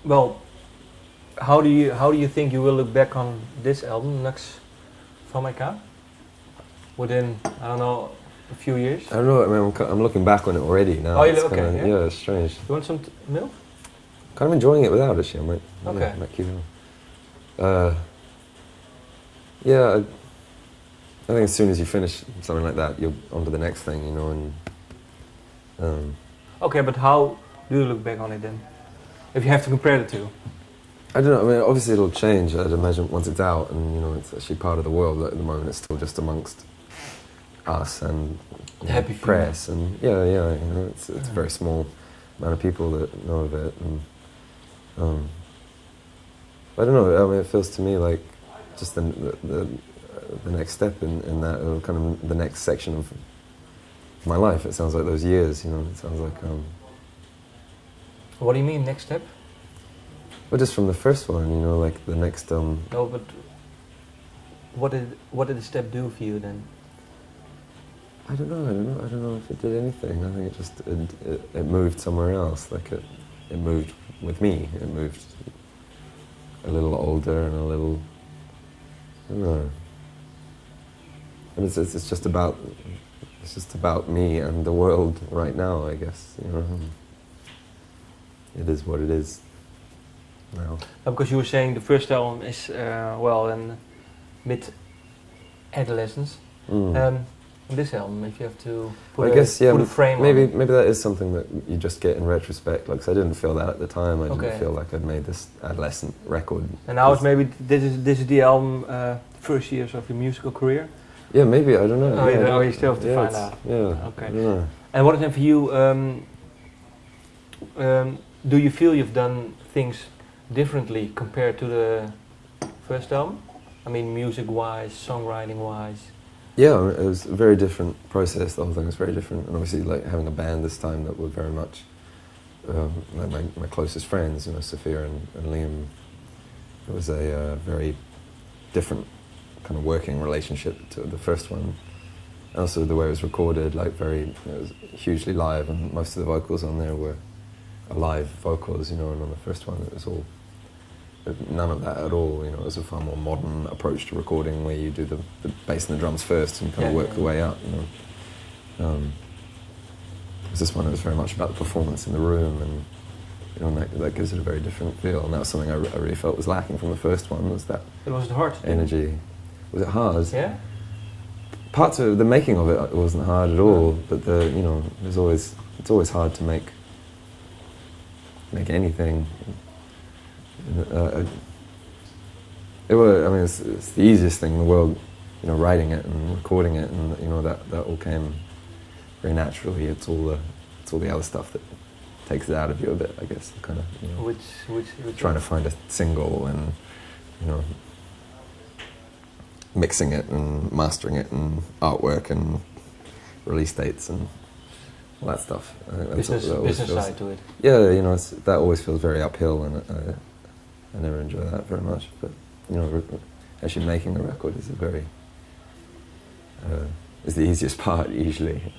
Well, how do you think you will look back on this album, Nux Vomica? Within, I don't know, a few years? I don't know. I mean, I'm looking back on it already now. Oh, you It's look okay, kinda, yeah? yeah, it's strange. You want some milk? Kind of enjoying it without it. I might, Okay. yeah, might keep on. Yeah, I think as soon as you finish something like that, you're on to the next thing, you know. And Okay, but how do you look back on it then? If you have to compare the two. I don't know. I mean, obviously it'll change. I'd imagine once it's out, and you know, it's actually part of the world. But at the moment, it's still just amongst us and The happy few. press, and you know, it's a very small amount of people that know of it, and I don't know. I mean, it feels to me like just the next step in that, or kind of the next section of my life. It sounds like those years, you know. It sounds like What do you mean, next step? well, just from the first one, you know, like the next No, but what did the step do for you then? I don't know if it did anything. I think it just it moved somewhere else. Like it moved with me. It moved a little older and a little, I don't know. And it's just about me and the world right now, I guess. You know, it is what it is now. Because you were saying the first album is in mid-adolescence. This album, if you have to put, I guess, put a frame on it. maybe that is something that you just get in retrospect. Like, 'cause I didn't feel that at the time. I Okay. didn't feel like I'd made this adolescent record. And now it's maybe this is the album, first years of your musical career. Yeah, maybe, I don't know. Oh, yeah, you still have to find out. Yeah. Okay. I don't know. And what is it for you? Do you feel you've done things differently compared to the first album? I mean, music-wise, songwriting-wise. Yeah, it was a very different process. The whole thing was very different, and obviously, like having a band this time that were very much like my closest friends, you know, Sophia and Liam. It was a very different kind of working relationship to the first one. And also the way it was recorded, like it was hugely live, and most of the vocals on there were live vocals, you know. And on the first one, it was all none of that at all. You know, it was a far more modern approach to recording, where you do the bass and the drums first and kind of work the way up. You know, this one, it was very much about the performance in the room, and you know, and that gives it a very different feel. And that was something I really felt was lacking from the first one. Was that? It was hard to do. Energy. Was it hard? Yeah. Parts of the making of it wasn't hard at all, but you know, it's always hard to make anything. It's the easiest thing in the world, you know, writing it and recording it, and you know, that all came very naturally. It's all the other stuff that takes it out of you a bit, I guess. Kind of, you know, Which trying to find a single and, you know, mixing it and mastering it and artwork and release dates and all that stuff. I think business side to it. Yeah, you know, that always feels very uphill, and I never enjoy that very much. But you know, actually making a record is is the easiest part usually.